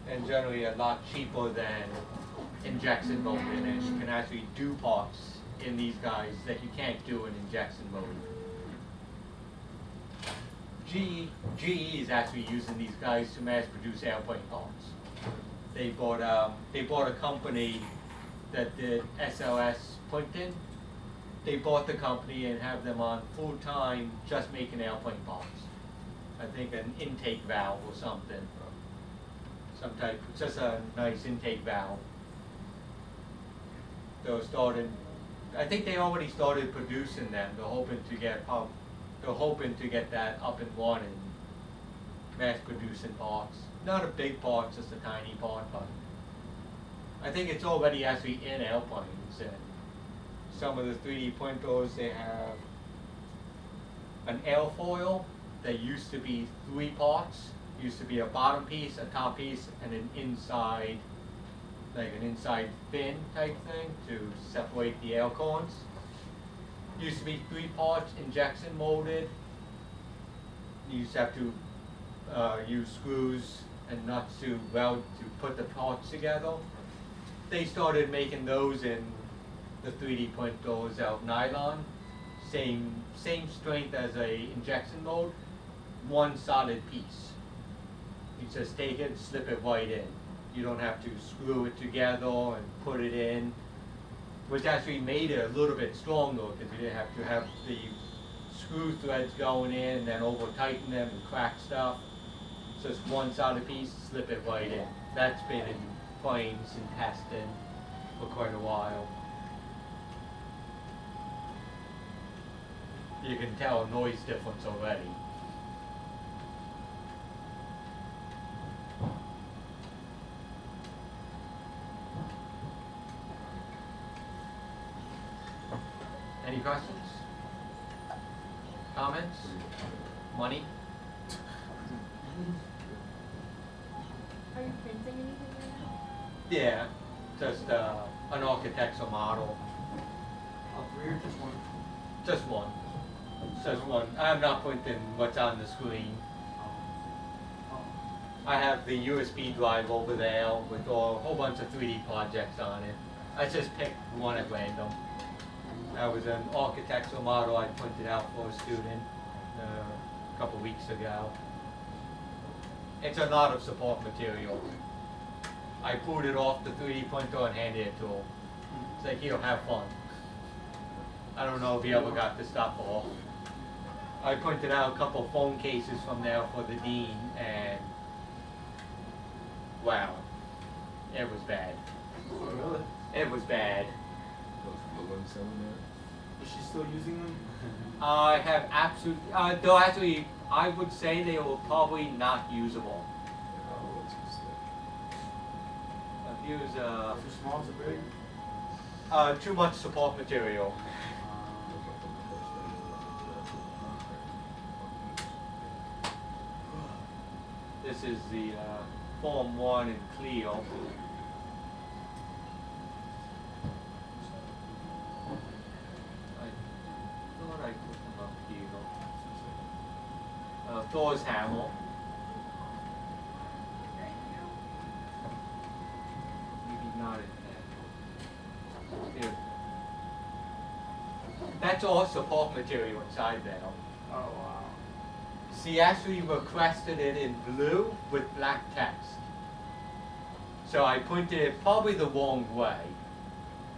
and generally a lot cheaper than injection molded, and you can actually do parts in these guys that you can't do in injection molded. GE is actually using these guys to mass produce airplane parts. They bought a company that did SLS printing. They bought the company and have them on full time just making airplane parts. I think an intake valve or something. Some type, just a nice intake valve. They're starting, I think they already started producing them. They're hoping to get that up and running, mass producing parts. Not a big part, just a tiny part, but I think it's already actually in airplanes. And some of the 3D printers, they have an airfoil that used to be 3 parts. Used to be a bottom piece, a top piece, and an inside, like an inside fin type thing to separate the air cones. Used to be 3 parts, injection molded. You used to have to use screws and nuts to weld to put the parts together. They started making those in the 3D printers out of nylon. Same strength as a injection mold, one solid piece. You just take it, slip it right in. You don't have to screw it together and put it in, which actually made it a little bit stronger because you didn't have to have the screw threads going in and then over tighten them and crack stuff. So it's one solid piece, slip it right in. That's been in planes and testing for quite a while. You can tell a noise difference already. Any questions? Comments? Money? Are you printing anything right now? Yeah, just an architectural model. All 3 or just 1? Just one. Just one. I'm not printing what's on the screen. I have the USB drive over there with a whole bunch of 3D projects on it. I just picked one at random. That was an architectural model I printed out for a student a couple weeks ago. It's a lot of support material. I pulled it off the 3D printer and handed it to him. It's like, here, have fun. I don't know if he ever got the stuff off. I printed out a couple phone cases from there for the dean, and wow, it was bad. Really? It was bad. Those ones selling Is she still using them? I have absolutely, though actually, I would say they were probably not usable. that? Oh, what's this thing? I've used Too small, too big? too much support material. This is the Form 1 in Clio. I thought I put them up here. Thor's hammer. Maybe not in there. Here. That's all support material inside there. Oh, wow. She actually requested it in blue with black text. So I printed it probably the wrong way.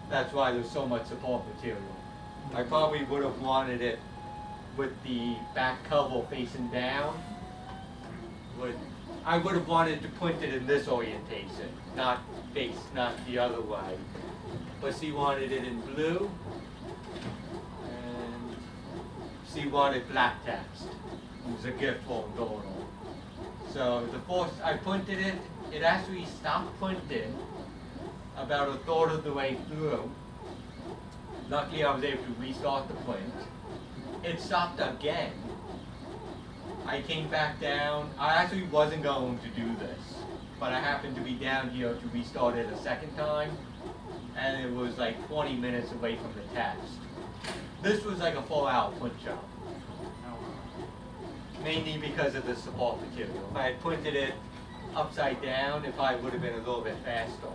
That's why there's so much support material. I probably would have wanted it with the back cover facing down. I would have wanted to print it in this orientation, not the other way. But she wanted it in blue, and she wanted black text. It was a gift for Donald. So the first I printed it, it actually stopped printing about a third of the way through. Luckily I was able to restart the print. It stopped again. I came back down. I actually wasn't going to do this, but I happened to be down here to restart it a second time, and it was like 20 minutes away from the test. This was like a 4-hour print job, mainly because of the support material. I had printed it upside down, it probably would have been a little bit faster.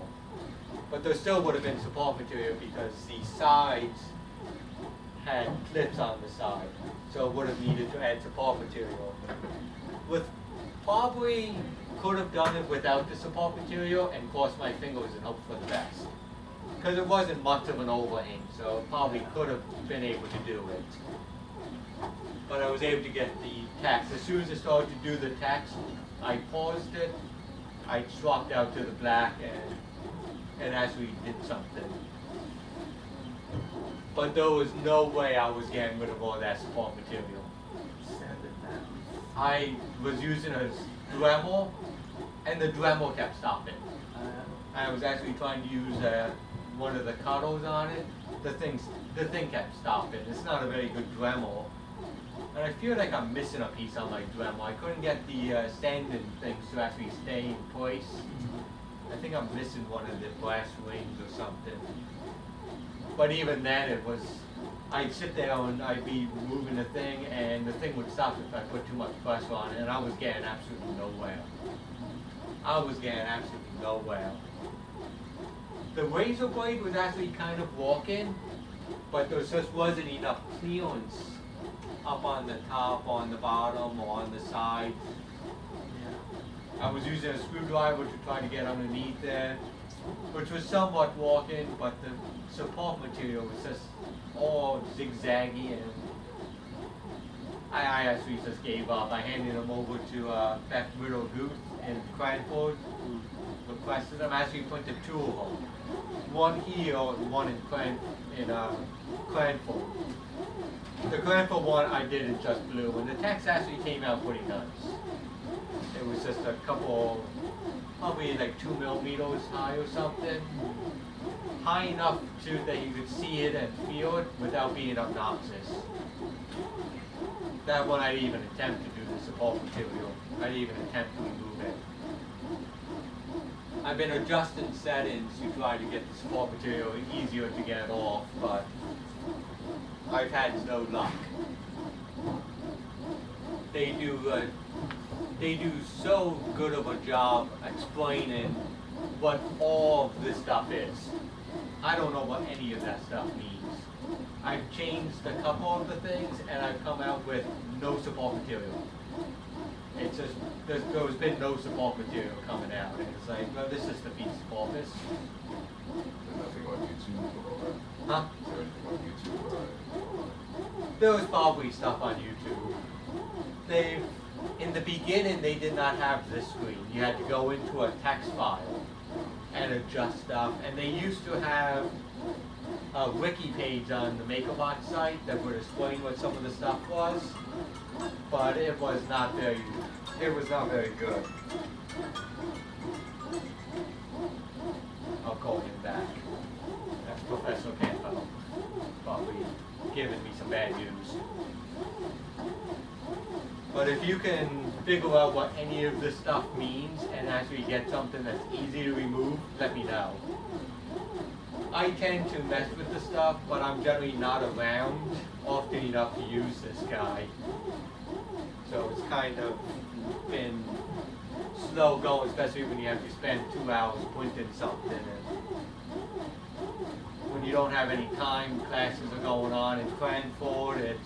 But there still would have been support material because the sides had clips on the side, so it would have needed to add support material. With probably could have done it without the support material and crossed my fingers and hoped for the best. Because it wasn't much of an overhang, so probably could have been able to do it. But I was able to get the text. As soon as I started to do the text, I paused it, I swapped out to the black and actually did something. But there was no way I was getting rid of all that support material. Sand it down. I was using a Dremel, and the Dremel kept stopping. I was actually trying to use one of the cuddles on it. The thing kept stopping. It's not a very good Dremel. And I feel like I'm missing a piece on my Dremel. I couldn't get the sanding things to actually stay in place. I think I'm missing one of the brass rings or something. But even then it was, I'd sit there and I'd be moving the thing and the thing would stop if I put too much pressure on it, and I was getting absolutely nowhere. I was getting absolutely nowhere. The razor blade was actually kind of working, but there just wasn't enough clearance up on the top, on the bottom, or on the side. I was using a screwdriver to try to get underneath there, which was somewhat working, but the support material was just all zigzaggy, and I actually just gave up. I handed them over to Beth Riddle Guth in Cranford, who requested them. I actually printed two of them, one here and one in Cranford. The Cranford one I did in just blue, and the text actually came out pretty nice. It was just a couple, probably like 2 millimeters high or something. High enough that you could see it and feel it without being obnoxious. That one I didn't even attempt to do the support material. I didn't even attempt to remove it. I've been adjusting settings to try to get the support material easier to get off, but I've had no luck. They do so good of a job explaining what all of this stuff is. I don't know what any of that stuff means. I've changed a couple of the things and I've come out with no support material. It's just, there's been no support material coming out, and it's like, well, this is the piece of office. There's nothing on YouTube or Huh? is there anything on YouTube or There was probably stuff on YouTube. In the beginning, they did not have this screen. You had to go into a text file and adjust stuff. And they used to have a wiki page on the MakerBot site that would explain what some of the stuff was, but it was not very good. I'll call him back. That's Professor Campbell, probably giving me some bad news. But if you can figure out what any of this stuff means and actually get something that's easy to remove, let me know. I tend to mess with the stuff, but I'm generally not around often enough to use this guy. So it's kind of been slow going, especially when you have to spend 2 hours printing something. And when you don't have any time, classes are going on in Cranford,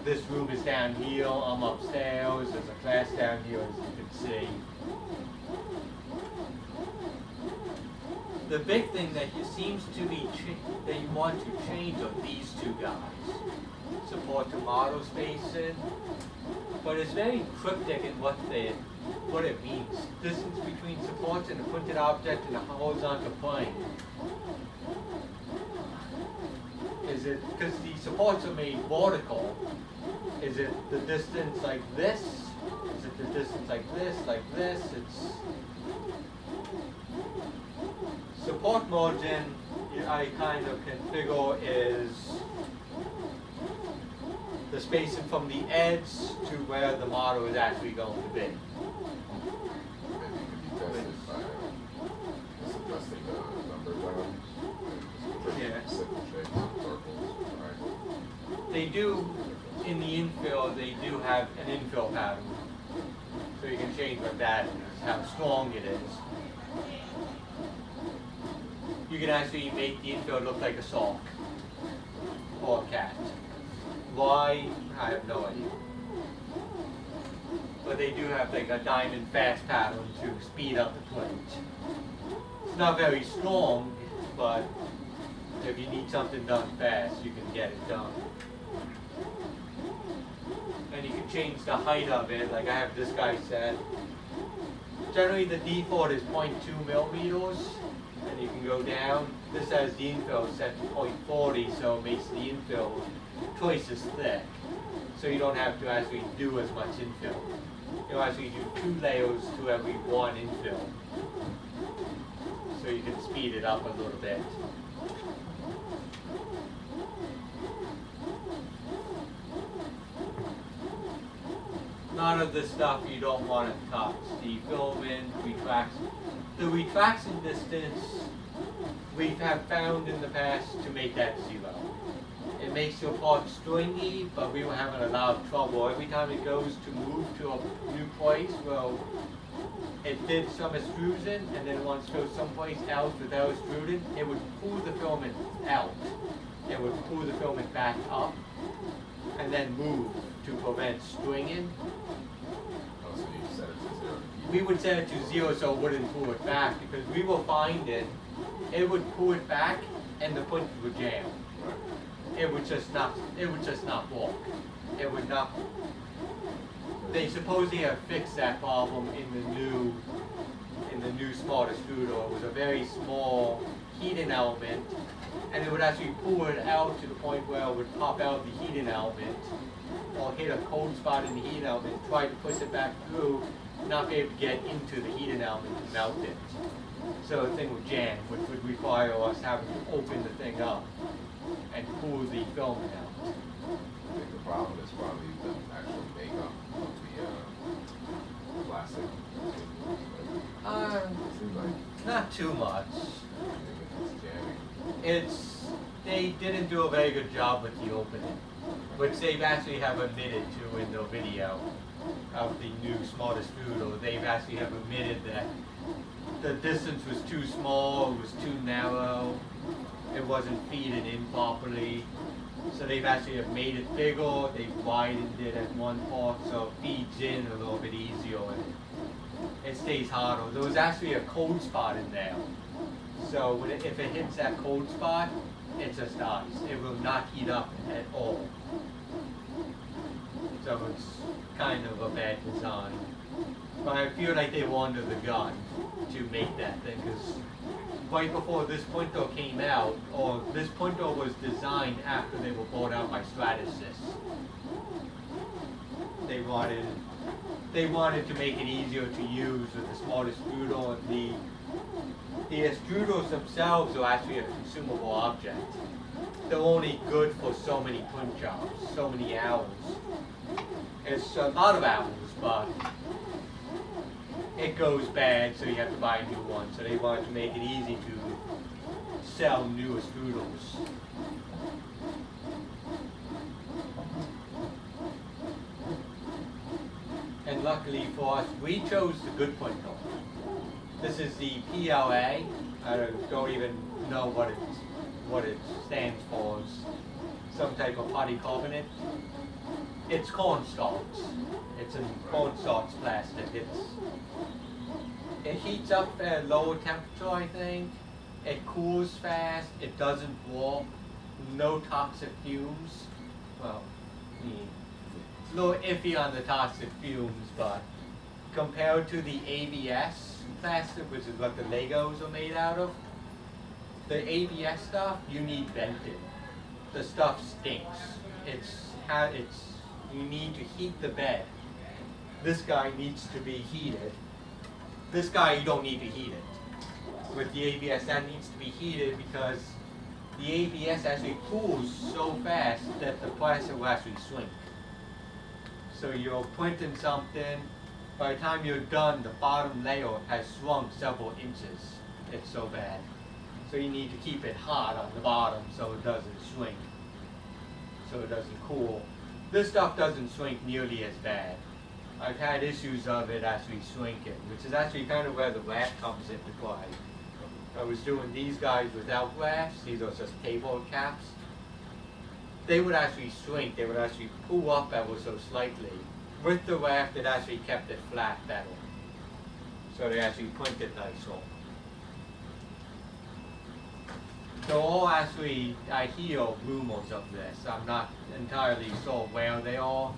this room is down here, I'm upstairs, there's a class down here, as you can see. The big thing that seems to be that you want to change are these two guys. Support to model spacing, but it's very cryptic in what it means. Distance between supports and a printed object in a horizontal plane. Is it, because the supports are made vertical, is it the distance like this? Is it the distance like this, It's support margin, I kind of can figure is the spacing from the edge to where the model is actually going to be. maybe it could be tested by just adjusting the number down and just Yeah. simple shapes, circles, triangles. They do, in the infill, they do have an infill pattern. So you can change what that is, how strong it is. You can actually make the infill look like a sock or a cat. Why? I have no idea. But they do have like a diamond fast pattern to speed up the plate. It's not very strong, but if you need something done fast, you can get it done. And you can change the height of it, like I have this guy set. Generally the default is 0.2 millimeters, and you can go down. This has the infill set to 0.40, so it makes the infill twice as thick. So you don't have to actually do as much infill. You'll actually do 2 layers to every 1 infill. So you can speed it up a little bit. None of the stuff you don't want to touch. The filament, retraction. The retraction distance we have found in the past to make that 0. It makes your part stringy, but we were having a lot of trouble. Every time it goes to move to a new place, well, it did some extrusion, and then once it goes someplace else without extruding, it would pull the filament out. It would pull the filament back up, and then move to prevent stringing. Oh, so you set it to 0. We would set it to 0 so it wouldn't pull it back, because we were finding it would pull it back and the point would jam. Right. It would just not work. It would not. They supposedly have fixed that problem in the new smart extruder. It was a very small heating element, and it would actually pull it out to the point where it would pop out the heating element, or hit a cold spot in the heating element, try to push it back through, not be able to get into the heating element to melt it. So the thing would jam, which would require us having to open the thing up and pull the filament out. I think the problem is probably the actual makeup of the plastic. It seems like Not too much. it's jamming. They didn't do a very good job with the opening, which they've actually have admitted to in the video of the new Smart Extruder. They've actually have admitted that the distance was too small, it was too narrow, it wasn't feeding in properly. So they've actually have made it bigger, they've widened it at one part so it feeds in a little bit easier and it stays harder. There was actually a cold spot in there. So when if it hits that cold spot, it just dies. It will not heat up at all. So it's kind of a bad design. But I feel like they were under the gun to make that thing, because right before this pointer came out, or this pointer was designed after they were bought out by Stratasys. They wanted to make it easier to use with the Smart Extruder. The extruders themselves are actually a consumable object. They're only good for so many print jobs, so many hours. It's a lot of hours, but it goes bad, so you have to buy a new one. So they wanted to make it easy to sell new extruders. And luckily for us, we chose the good pointer. This is the PLA. I don't even know what it stands for. It's some type of polycarbonate. It's cornstarch. It's a cornstarch plastic. It heats up at a lower temperature, I think. It cools fast. It doesn't warp. No toxic fumes. Well, it's a little iffy on the toxic fumes, but compared to the ABS plastic, which is what the Legos are made out of, the ABS stuff, you need vented. The stuff stinks. You need to heat the bed. This guy needs to be heated. This guy, you don't need to heat it. With the ABS, that needs to be heated because the ABS actually cools so fast that the plastic will actually shrink. So you're printing something, by the time you're done, the bottom layer has shrunk several inches. It's so bad. So you need to keep it hot on the bottom so it doesn't shrink, so it doesn't cool. This stuff doesn't shrink nearly as bad. I've had issues of it actually shrinking, which is actually kind of where the raft comes into play. I was doing these guys without rafts, these are just table caps. They would actually shrink, they would actually pull up ever so slightly. With the raft, it actually kept it flat better. So they actually printed nicer. So all actually, I hear rumors of this. I'm not entirely sure where they are.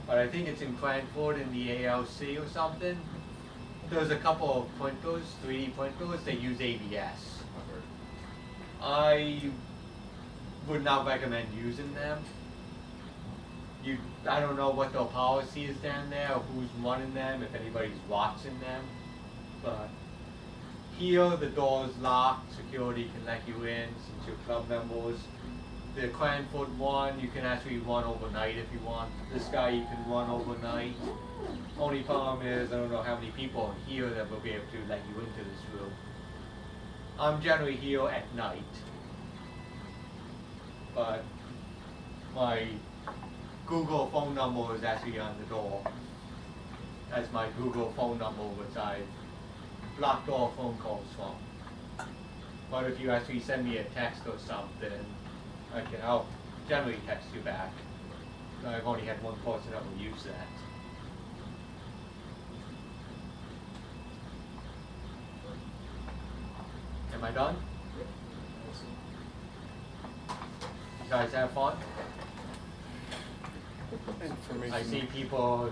But I think it's in Cranford in the ALC or something. There's a couple of printers, 3D printers, they use ABS. I would not recommend using them. I don't know what their policy is down there, or who's running them, if anybody's watching them. But here, the door's locked, security can let you in since you're club members. The Cranford one, you can actually run overnight if you want. This guy you can run overnight. Only problem is, I don't know how many people are here that will be able to let you into this room. I'm generally here at night. But my Google phone number is actually on the door. That's my Google phone number, which I blocked all phone calls from. But if you actually send me a text or something, I'll generally text you back. I've only had one person that will use that. Am I done? You guys have fun? I see people